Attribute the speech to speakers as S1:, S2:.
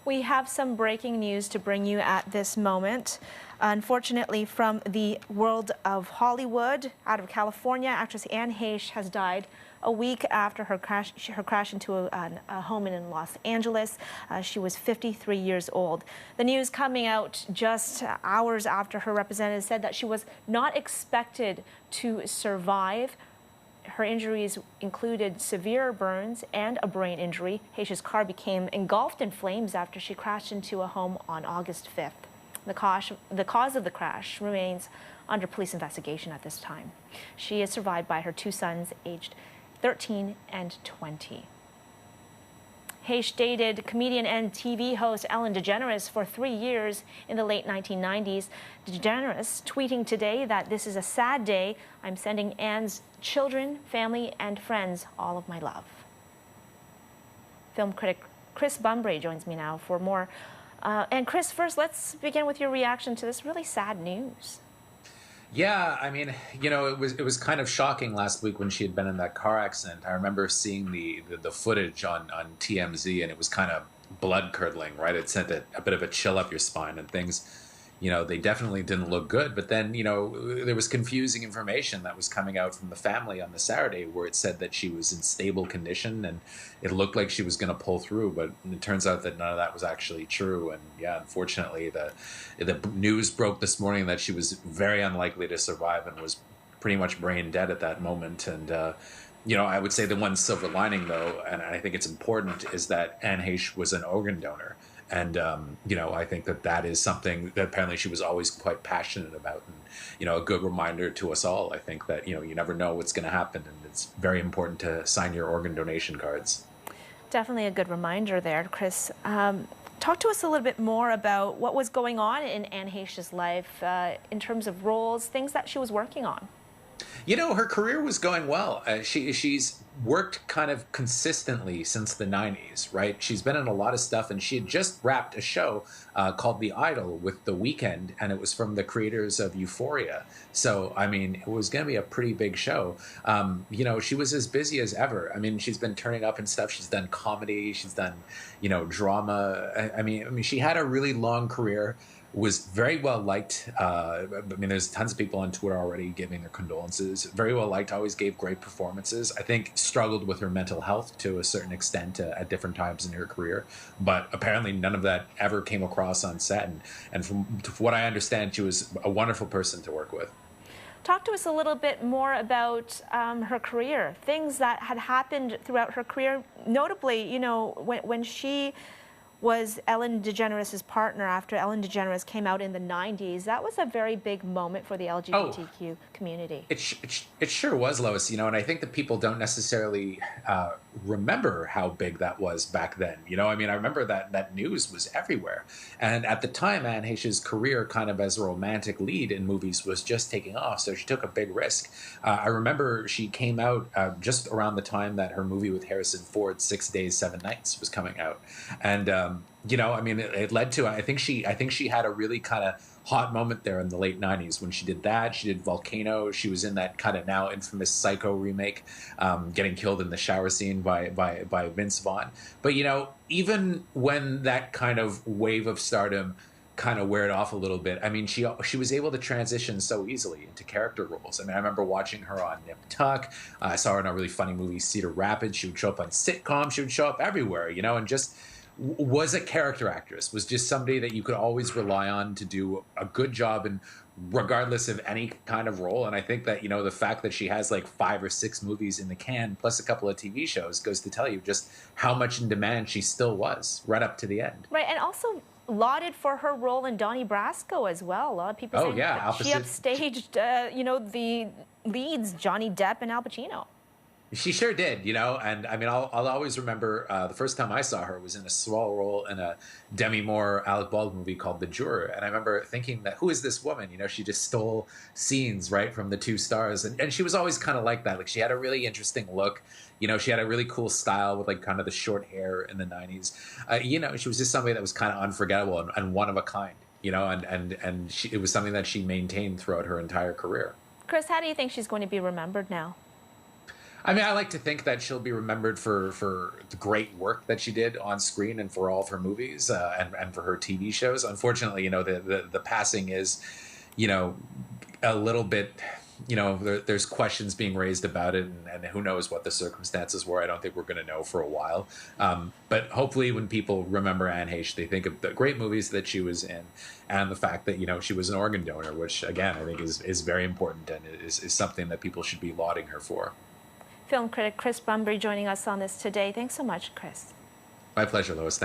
S1: We have some breaking news to bring you at this moment. Unfortunately, from the world of Hollywood, out of California, actress Anne Heche has died a week after her crash into a home in Los Angeles. She was 53 years old. The news coming out just hours after her representative said that she was not expected to survive. Her injuries included severe burns and a brain injury. Heche's car became engulfed in flames after she crashed into a home on August 5th. The cause of the crash remains under police investigation at this time. She is survived by her two sons, aged 13 and 20. Heche dated comedian and TV host Ellen DeGeneres for 3 years in the late 1990s. DeGeneres tweeting today that this is a sad day. I'm sending Anne's children, family, and friends all of my love. Film critic Chris Bumbray joins me now for more. And Chris, first, let's begin with your reaction to this really sad news.
S2: Yeah, I mean, it was kind of shocking last week when she had been in that car accident. I remember seeing the footage on TMZ, and it was kind of blood curdling, right? It sent a bit of a chill up your spine, and things, they definitely didn't look good. But then, there was confusing information that was coming out from the family on the Saturday where it said that she was in stable condition and it looked like she was going to pull through. But it turns out that none of that was actually true. And yeah, unfortunately, the news broke this morning that she was very unlikely to survive and was pretty much brain dead at that moment. And, I would say the one silver lining, though, and I think it's important, is that Anne Heche was an organ donor. And, I think that is something that apparently she was always quite passionate about. And, a good reminder to us all, I think, that, you never know what's going to happen. And it's very important to sign your organ donation cards.
S1: Definitely a good reminder there, Chris. Talk to us a little bit more about what was going on in Anne Heche's life in terms of roles, things that she was working on.
S2: Her career was going well. She's worked kind of consistently since the 90s, right? She's been in a lot of stuff, and she had just wrapped a show called The Idol with The Weeknd, and it was from the creators of Euphoria. So, I mean, it was going to be a pretty big show. She was as busy as ever. I mean, she's been turning up and stuff. She's done comedy. She's done, drama. I mean, she had a really long career. Was very well liked. There's tons of people on Twitter already giving their condolences. Very well liked, always gave great performances. I think struggled with her mental health to a certain extent at different times in her career. But apparently none of that ever came across on set. And from what I understand, she was a wonderful person to work with.
S1: Talk to us a little bit more about her career, things that had happened throughout her career. Notably, when she was Ellen DeGeneres' partner after Ellen DeGeneres came out in the 90s. That was a very big moment for the LGBTQ community.
S2: It sure was, Lois, and I think that people don't necessarily remember how big that was back then. I remember that news was everywhere. And at the time, Anne Heche's career kind of as a romantic lead in movies was just taking off, so she took a big risk. I remember she came out just around the time that her movie with Harrison Ford, 6 Days, 7 Nights, was coming out. And it led to, I think she had a really kind of hot moment there in the late 90s when she did that. She did Volcano. She was in that kind of now infamous Psycho remake, getting killed in the shower scene by Vince Vaughn. But, even when that kind of wave of stardom kind of weared off a little bit, she was able to transition so easily into character roles. I remember watching her on Nip Tuck. I saw her in a really funny movie, Cedar Rapids. She would show up on sitcoms. She would show up everywhere, and just was a character actress, was just somebody that you could always rely on to do a good job in regardless of any kind of role. And I think that, the fact that she has like 5 or 6 movies in the can plus a couple of TV shows goes to tell you just how much in demand she still was right up to the end.
S1: Right, and also lauded for her role in Donnie Brasco as well. A lot of people saying that she upstaged, the leads, Johnny Depp and Al Pacino.
S2: She sure did, and I'll always remember the first time I saw her was in a small role in a Demi Moore, Alec Baldwin movie called The Juror. And I remember thinking that, who is this woman? She just stole scenes right from the two stars. And she was always kind of like that. Like, she had a really interesting look. She had a really cool style with like kind of the short hair in the 90s. She was just somebody that was kind of unforgettable and one of a kind, and it was something that she maintained throughout her entire career.
S1: Chris, how do you think she's going to be remembered now?
S2: I mean, I like to think that she'll be remembered for the great work that she did on screen and for all of her movies, and for her TV shows. Unfortunately, the passing is, you know, a little bit, there's questions being raised about it, and who knows what the circumstances were. I don't think we're going to know for a while. But hopefully when people remember Anne Heche, they think of the great movies that she was in, and the fact that, she was an organ donor, which again, I think is very important, and is something that people should be lauding her for.
S1: Film critic Chris Bumbray joining us on this today. Thanks so much, Chris.
S2: My pleasure, Lois.